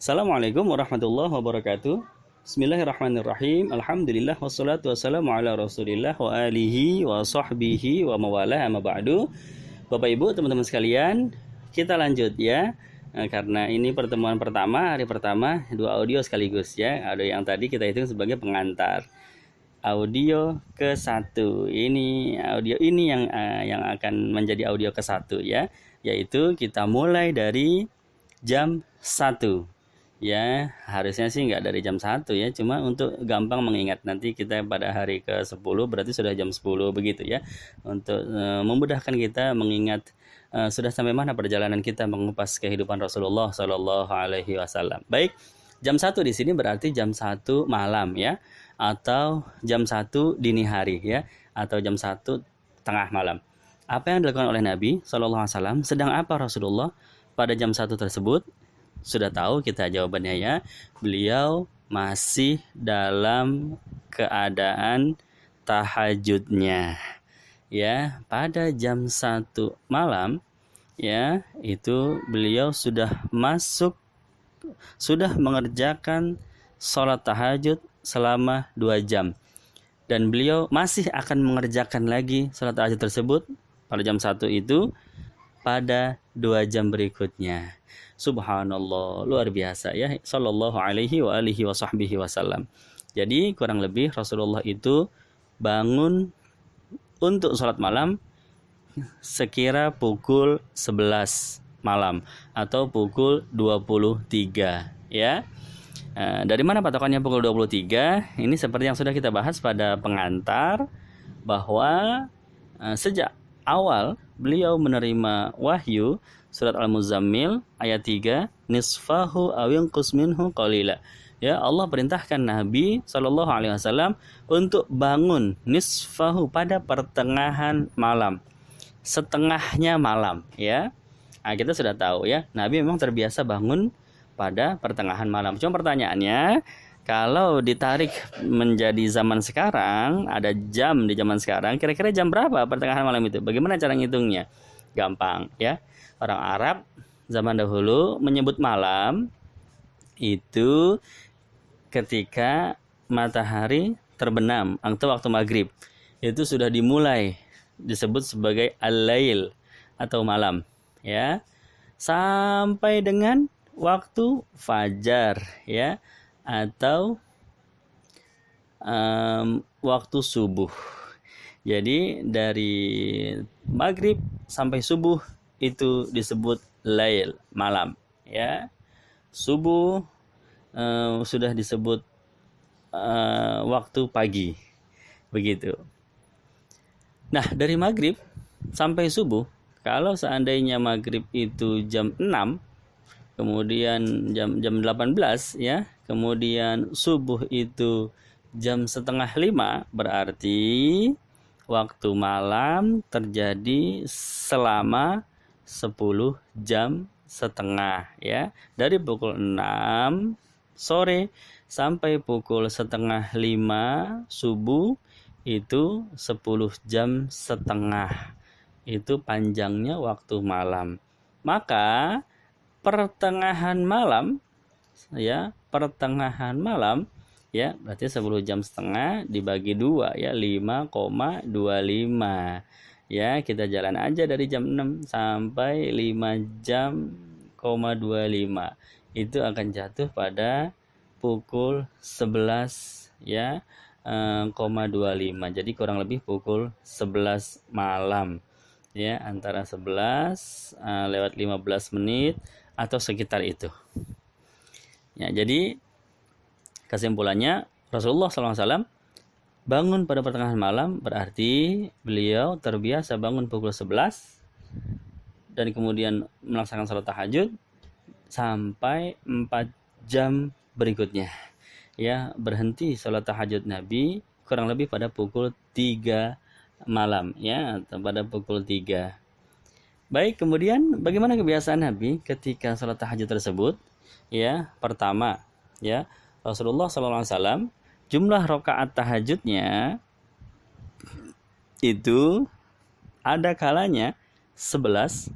Assalamualaikum warahmatullahi wabarakatuh. Bismillahirrahmanirrahim. Alhamdulillah wassalatu wassalamu ala Rasulillah wa alihi wa sahbihi wa mawalah amma ba'du. Bapak Ibu, teman-teman sekalian, kita lanjut ya. Karena ini pertemuan pertama, hari pertama, dua audio sekaligus ya. Audio yang tadi kita hitung sebagai pengantar. Audio ke-1. Ini audio ini yang akan menjadi audio ke-1 ya, yaitu kita mulai dari jam 1. Ya, harusnya sih nggak dari jam 1 ya, cuma untuk gampang mengingat nanti kita pada hari ke-10 berarti sudah jam 10 begitu ya. Untuk memudahkan kita mengingat sudah sampai mana perjalanan kita mengupas kehidupan Rasulullah Shallallahu alaihi wasallam. Baik, jam 1 di sini berarti jam 1 malam ya, atau jam 1 dini hari ya, atau jam 1 tengah malam. Apa yang dilakukan oleh Nabi Shallallahu alaihi wasallam? Sedang apa Rasulullah pada jam 1 tersebut? Sudah tahu kita jawabannya ya. Beliau masih dalam keadaan tahajudnya. Ya, pada jam 1 malam ya, itu beliau sudah mengerjakan sholat tahajud selama 2 jam. Dan beliau masih akan mengerjakan lagi sholat tahajud tersebut pada jam 1 itu pada 2 jam berikutnya. Subhanallah, luar biasa ya, sallallahu alaihi wa alihi wa sahbihi wasallam. Jadi kurang lebih Rasulullah itu bangun untuk sholat malam sekira pukul 11 malam atau pukul 23 ya. Dari mana patokannya pukul 23? Ini seperti yang sudah kita bahas pada pengantar, bahwa sejak awal beliau menerima wahyu surat Al-Muzammil ayat 3, nisfahu aw yanqus minhu qalila. Ya, Allah perintahkan Nabi Shallallahu alaihi wasallam untuk bangun nisfahu pada pertengahan malam, setengahnya malam ya. Nah, kita sudah tahu ya, Nabi memang terbiasa bangun pada pertengahan malam. Cuma pertanyaannya, kalau ditarik menjadi zaman sekarang, ada jam di zaman sekarang, kira-kira jam berapa pertengahan malam itu? Bagaimana cara ngitungnya? Gampang ya. Orang Arab zaman dahulu menyebut malam itu ketika matahari terbenam atau waktu maghrib. Itu sudah dimulai disebut sebagai al-lail atau malam ya, sampai dengan waktu fajar ya, atau waktu subuh. Jadi dari maghrib sampai subuh itu disebut lail, malam ya. Subuh sudah disebut waktu pagi begitu. Nah, dari maghrib sampai subuh, kalau seandainya maghrib itu jam 6, kemudian jam 18 ya, kemudian subuh itu jam setengah 5, berarti waktu malam terjadi selama 10 jam setengah ya. Dari pukul 6 sore sampai pukul setengah 5 subuh itu 10 jam setengah. Itu panjangnya waktu malam. Maka pertengahan malam ya, ya, berarti 10 jam setengah dibagi 2 ya, 5,25 ya. Kita jalan aja dari jam 6 sampai 5 jam, 25 itu akan jatuh pada pukul 11 ya, 25. Jadi kurang lebih pukul 11 malam ya, antara 11 lewat 15 menit atau sekitar itu ya. Jadi kesimpulannya, Rasulullah SAW bangun pada pertengahan malam, berarti beliau terbiasa bangun pukul 11 dan kemudian melaksanakan salat tahajud sampai 4 jam berikutnya ya. Berhenti salat tahajud Nabi kurang lebih pada pukul 3 malam ya, atau pada pukul 3. Baik, kemudian bagaimana kebiasaan Nabi ketika salat tahajud tersebut ya? Pertama ya, Rasulullah SAW jumlah rakaat tahajudnya itu ada kalanya 11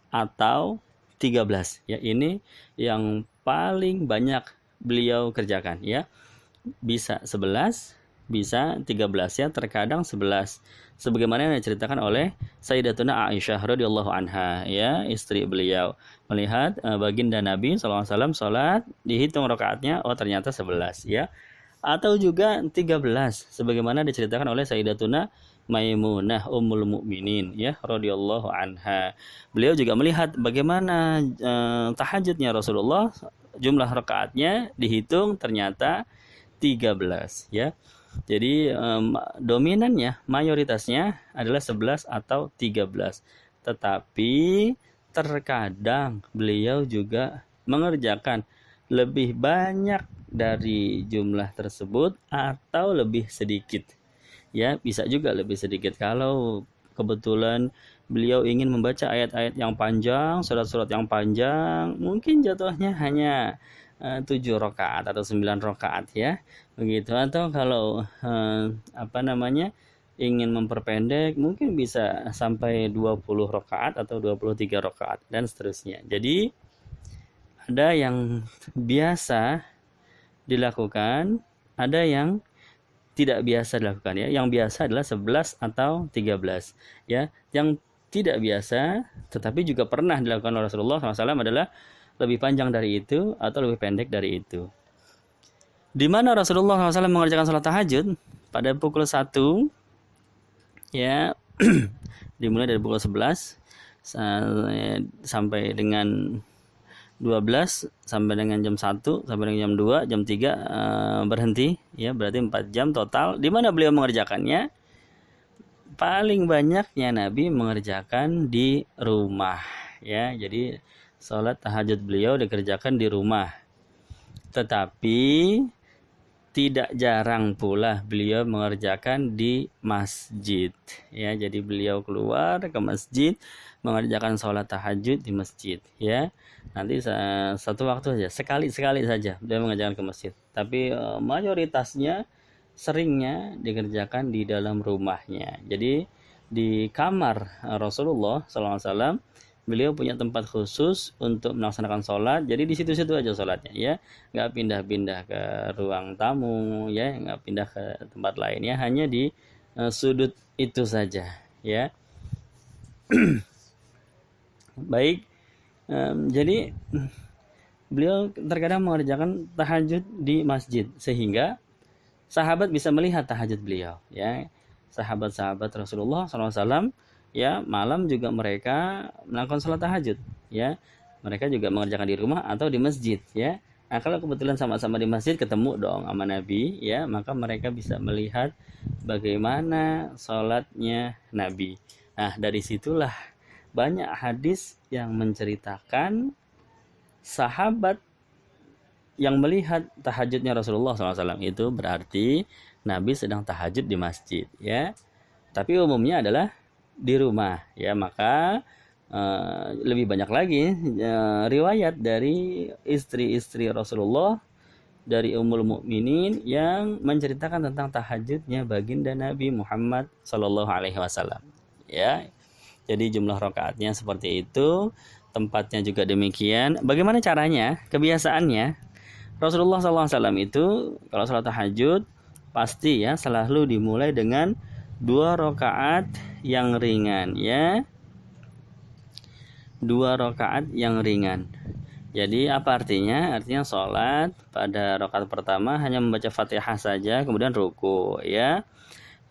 atau 13 ya. Ini yang paling banyak beliau kerjakan, ya. Bisa 11, bisa 13, ya, terkadang 11. Sebagaimana yang diceritakan oleh Sayyidatuna Aisyah radhiyallahu anha, ya, istri beliau, melihat baginda Nabi SAW salat, dihitung rakaatnya, oh ternyata 11, ya. Atau juga 13, sebagaimana diceritakan oleh Sayyidatuna Maimunah Ummul Mukminin, ya, radhiyallahu anha. Beliau juga melihat bagaimana tahajudnya Rasulullah, jumlah rakaatnya dihitung ternyata 13, ya. Jadi dominannya, mayoritasnya adalah 11 atau 13. Tetapi terkadang beliau juga mengerjakan lebih banyak dari jumlah tersebut atau lebih sedikit. Ya, bisa juga lebih sedikit kalau kebetulan beliau ingin membaca ayat-ayat yang panjang, surat-surat yang panjang, mungkin jatuhnya hanya 7 rakaat atau 9 rakaat, ya, begitu. Atau kalau ingin memperpendek, mungkin bisa sampai 20 rakaat atau 23 rakaat dan seterusnya. Jadi ada yang biasa dilakukan, ada yang tidak biasa dilakukan, ya. Yang biasa adalah 11 atau 13, ya. Yang tidak biasa tetapi juga pernah dilakukan oleh Rasulullah SAW adalah lebih panjang dari itu atau lebih pendek dari itu. Di mana Rasulullah SAW mengerjakan salat tahajud pada pukul 1, ya, dimulai dari pukul 11 sampai dengan 12, sampai dengan jam 1, sampai dengan jam 2, jam 3 berhenti, ya, berarti 4 jam total. Di mana beliau mengerjakannya? Paling banyaknya Nabi mengerjakan di rumah, ya. Jadi salat tahajud beliau dikerjakan di rumah. Tetapi tidak jarang pula beliau mengerjakan di masjid, ya. Jadi beliau keluar ke masjid mengerjakan salat tahajud di masjid, ya. Nanti satu waktu saja, sekali-sekali saja beliau mengerjakan ke masjid. Tapi mayoritasnya, seringnya dikerjakan di dalam rumahnya. Jadi di kamar Rasulullah SAW, beliau punya tempat khusus untuk melaksanakan sholat. Jadi di situ-situ aja sholatnya, ya, nggak pindah-pindah ke ruang tamu, ya, nggak pindah ke tempat lain, ya, hanya di sudut itu saja, ya. Baik, jadi beliau terkadang mengerjakan tahajud di masjid sehingga sahabat bisa melihat tahajud beliau, ya. Sahabat-sahabat Rasulullah SAW, ya, malam juga mereka melakukan sholat tahajud, ya. Mereka juga mengerjakan di rumah atau di masjid, ya. Nah, kalau kebetulan sama-sama di masjid, ketemu dong sama Nabi, ya, maka mereka bisa melihat bagaimana sholatnya Nabi. Nah, dari situlah banyak hadis yang menceritakan sahabat yang melihat tahajudnya Rasulullah SAW itu berarti Nabi sedang tahajud di masjid, ya. Tapi umumnya adalah di rumah, ya. Maka lebih banyak lagi riwayat dari istri-istri Rasulullah, dari Ummul Mukminin, yang menceritakan tentang tahajudnya baginda Nabi Muhammad SAW, ya. Jadi jumlah rakaatnya seperti itu, tempatnya juga demikian. Bagaimana caranya? Kebiasaannya Rasulullah SAW itu kalau salat tahajud pasti, ya, selalu dimulai dengan 2 rakaat yang ringan, ya. 2 rakaat yang ringan. Jadi apa artinya? Artinya sholat pada rakaat pertama hanya membaca Fatihah saja, kemudian ruku, ya.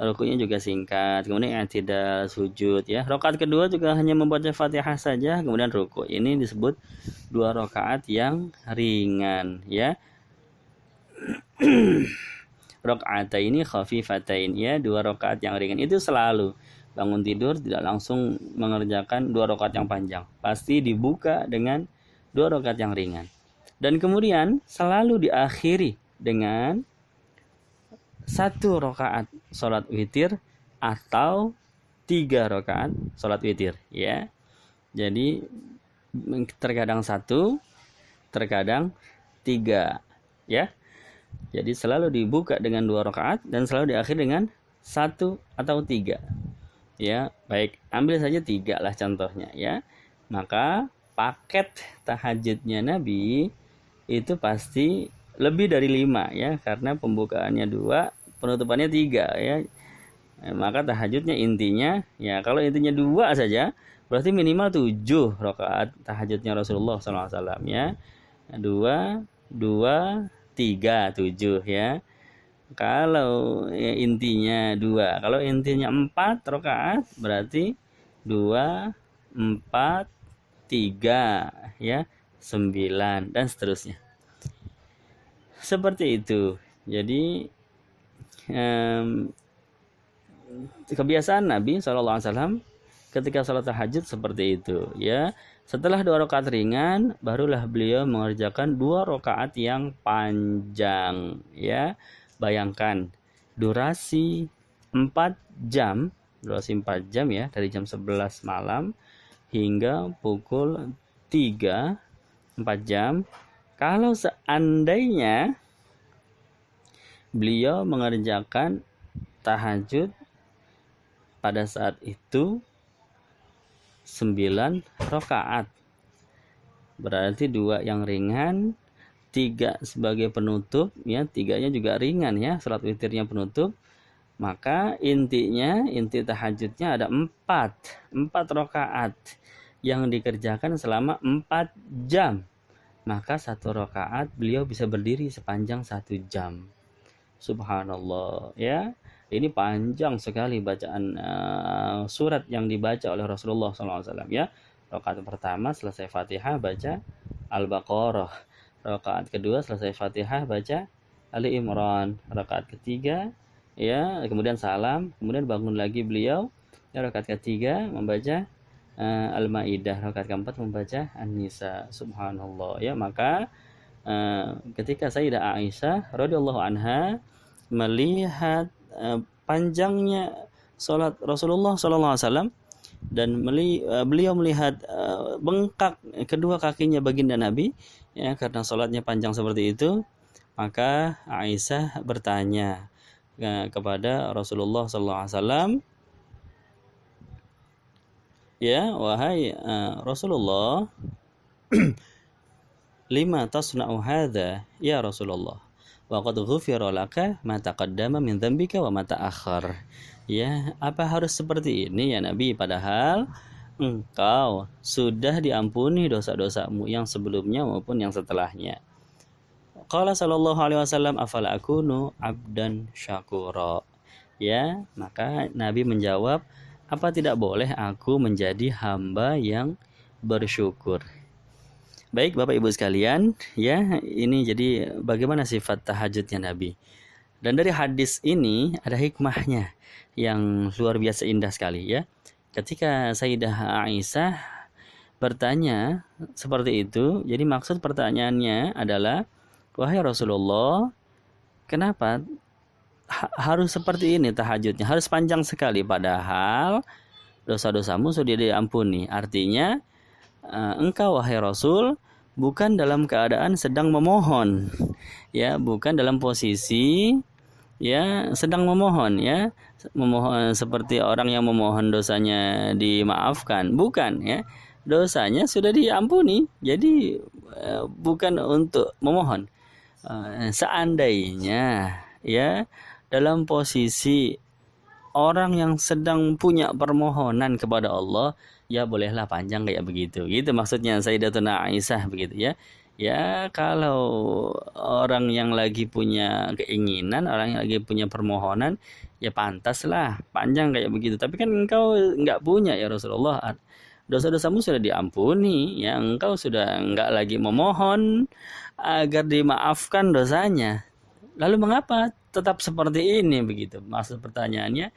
Rukunya juga singkat, kemudian i'tidal, sujud, ya. Rakaat kedua juga hanya membaca Fatihah saja, kemudian ruku. Ini disebut 2 rakaat yang ringan, ya. Raka'ataini khafifatain, ya, 2 rakaat yang ringan. Itu selalu bangun tidur tidak langsung mengerjakan 2 rakaat yang panjang, pasti dibuka dengan 2 rakaat yang ringan, dan kemudian selalu diakhiri dengan 1 rakaat sholat witir atau 3 rakaat sholat witir, ya. Jadi terkadang 1, terkadang 3, ya. Jadi selalu dibuka dengan 2 rakaat dan selalu diakhiri dengan 1 atau 3. Ya, baik, ambil saja 3 lah contohnya, ya. Maka paket tahajudnya Nabi itu pasti lebih dari 5 ya, karena pembukaannya 2, penutupannya 3 ya. Maka tahajudnya intinya ya, kalau intinya 2 saja berarti minimal 7 rakaat tahajudnya Rasulullah SAW ya. 2 2 3 7 ya. Kalau ya, intinya 2, kalau intinya 4 rakaat berarti 2 4 3 ya, 9 dan seterusnya. Seperti itu. Jadi kebiasaan Nabi SAW ketika sholat tahajud seperti itu ya. Setelah 2 rakaat ringan, barulah beliau mengerjakan 2 rakaat yang panjang ya. Bayangkan durasi 4 jam, ya, dari jam 11 malam hingga pukul 3, 4 jam. Kalau seandainya beliau mengerjakan tahajud pada saat itu 9 rakaat, berarti 2 yang ringan, 3 sebagai penutup ya, 3-nya juga ringan ya, salat witirnya penutup. Maka inti tahajudnya ada 4 rakaat yang dikerjakan selama 4 jam. Maka 1 rakaat beliau bisa berdiri sepanjang 1 jam. Subhanallah ya. Ini panjang sekali bacaan surat yang dibaca oleh Rasulullah SAW ya. Rakaat pertama selesai Fatihah baca Al-Baqarah. Rakaat kedua selesai Fatihah baca Ali Imran. Rakaat ketiga ya, kemudian salam, kemudian bangun lagi beliau. Ya, rakaat ketiga membaca Al-Maidah. Rakaat keempat membaca An-Nisa. Subhanallah ya. Maka ketika Sayyidah Aisyah radhiyallahu anha melihat panjangnya sholat Rasulullah SAW dan beliau melihat bengkak kedua kakinya baginda Nabi ya, karena sholatnya panjang seperti itu, maka Aisyah bertanya kepada Rasulullah SAW, ya, wahai Rasulullah, lima tasna'u hadza ya Rasulullah, wa qad ghufira laka ma taqaddama min dzambika wa ma ta'akhkhar. Ya, apa harus seperti ini ya Nabi, padahal engkau sudah diampuni dosa-dosamu yang sebelumnya maupun yang setelahnya. Qala sallallahu alaihi wasallam, afala akunu abdan syakura. Ya, maka Nabi menjawab, apa tidak boleh aku menjadi hamba yang bersyukur. Baik Bapak Ibu sekalian, ya, ini jadi bagaimana sifat tahajudnya Nabi. Dan dari hadis ini ada hikmahnya yang luar biasa indah sekali ya. Ketika Sayyidah Aisyah bertanya seperti itu, jadi maksud pertanyaannya adalah, wahai Rasulullah, kenapa harus seperti ini tahajudnya? Harus panjang sekali padahal dosa-dosamu sudah diampuni. Artinya engkau wahai Rasul bukan dalam keadaan sedang memohon ya, bukan dalam posisi ya sedang memohon ya, memohon seperti orang yang memohon dosanya dimaafkan, bukan ya, dosanya sudah diampuni, jadi bukan untuk memohon. Seandainya ya dalam posisi orang yang sedang punya permohonan kepada Allah, ya bolehlah panjang kayak begitu. Gitu maksudnya Sayyidatuna Aisyah begitu ya. Ya kalau orang yang lagi punya keinginan, orang yang lagi punya permohonan, ya pantaslah panjang kayak begitu. Tapi kan engkau enggak punya ya Rasulullah. Dosa-dosamu sudah diampuni, ya engkau sudah enggak lagi memohon agar dimaafkan dosanya. Lalu mengapa tetap seperti ini begitu? Maksud pertanyaannya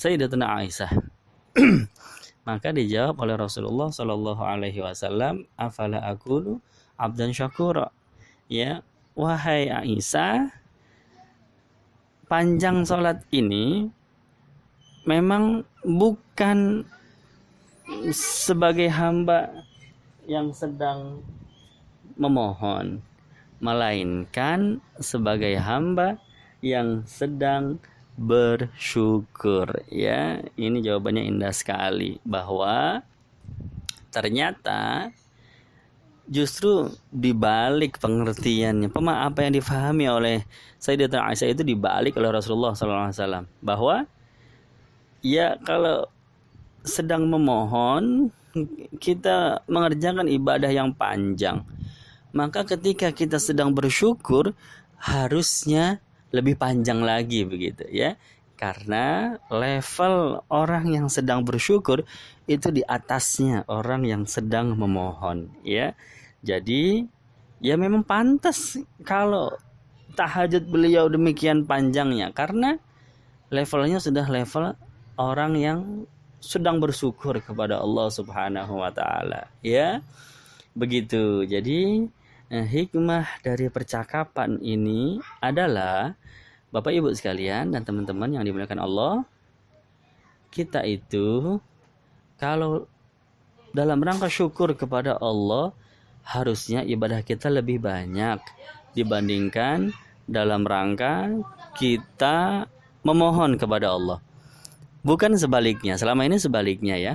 Sayyidatuna Aisyah. Maka dijawab oleh Rasulullah Shallallahu Alaihi Wasallam, afala akunu abdan syakura. Ya, wahai Aisyah, panjang sholat ini memang bukan sebagai hamba yang sedang memohon, melainkan sebagai hamba yang sedang bersyukur ya. Ini jawabannya indah sekali, bahwa ternyata justru dibalik pengertiannya, apa yang difahami oleh Sayyidatuna Aisyah itu dibalik oleh Rasulullah SAW, bahwa ya kalau sedang memohon kita mengerjakan ibadah yang panjang, maka ketika kita sedang bersyukur harusnya lebih panjang lagi begitu ya, karena level orang yang sedang bersyukur itu di atasnya orang yang sedang memohon ya. Jadi ya memang pantas kalau tahajud beliau demikian panjangnya, karena levelnya sudah level orang yang sedang bersyukur kepada Allah Subhanahu wa taala ya. Begitu. Jadi hikmah dari percakapan ini adalah, Bapak Ibu sekalian dan teman-teman yang dimuliakan Allah, kita itu kalau dalam rangka syukur kepada Allah harusnya ibadah kita lebih banyak dibandingkan dalam rangka kita memohon kepada Allah. Bukan sebaliknya, selama ini sebaliknya ya.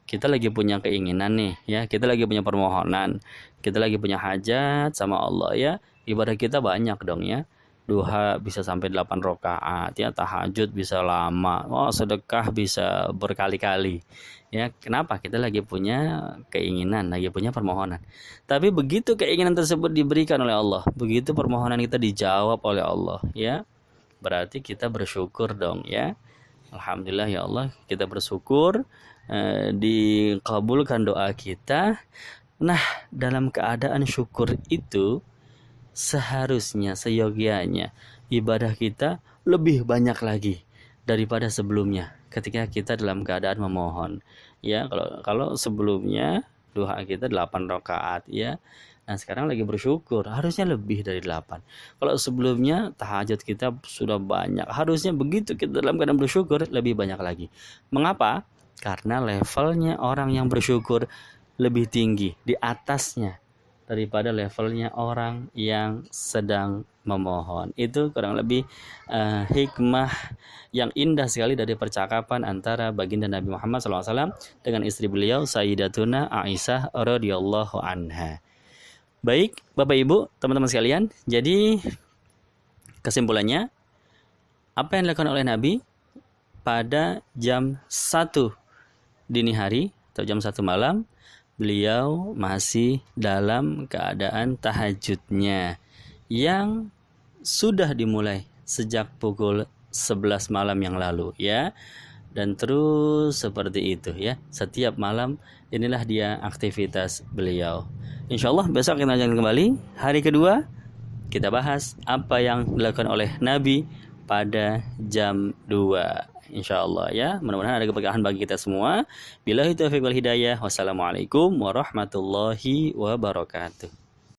Kita lagi punya keinginan nih ya, kita lagi punya permohonan, kita lagi punya hajat sama Allah ya. Ibadah kita banyak dong ya. Duha bisa sampai 8 rakaat ya, tahajud bisa lama, sedekah bisa berkali-kali. Ya, kenapa? Kita lagi punya keinginan, lagi punya permohonan. Tapi begitu keinginan tersebut diberikan oleh Allah, begitu permohonan kita dijawab oleh Allah ya, berarti kita bersyukur dong ya. Alhamdulillah ya Allah, kita bersyukur dikabulkan doa kita. Nah, dalam keadaan syukur itu seharusnya seyogianya ibadah kita lebih banyak lagi daripada sebelumnya ketika kita dalam keadaan memohon ya. Kalau sebelumnya doa kita 8 rakaat ya, nah sekarang lagi bersyukur harusnya lebih dari 8. Kalau sebelumnya tahajud kita sudah banyak, harusnya begitu kita dalam keadaan bersyukur lebih banyak lagi. Mengapa? Karena levelnya orang yang bersyukur lebih tinggi di atasnya daripada levelnya orang yang sedang memohon. Itu kurang lebih hikmah yang indah sekali dari percakapan antara baginda Nabi Muhammad SAW dengan istri beliau Sayyidatuna Aisyah radhiyallahu anha. Baik, Bapak Ibu, teman-teman sekalian, jadi kesimpulannya apa yang dilakukan oleh Nabi pada jam 1 dini hari atau jam 1 malam, beliau masih dalam keadaan tahajudnya yang sudah dimulai sejak pukul 11 malam yang lalu ya. Dan terus seperti itu ya, setiap malam inilah dia aktivitas beliau. Insyaallah besok kita lanjutkan kembali hari kedua, kita bahas apa yang dilakukan oleh Nabi pada jam 2 insyaallah ya. Mudah-mudahan ada keberkahan bagi kita semua. Billahi taufiq wal hidayah. Wassalamualaikum warahmatullahi wabarakatuh.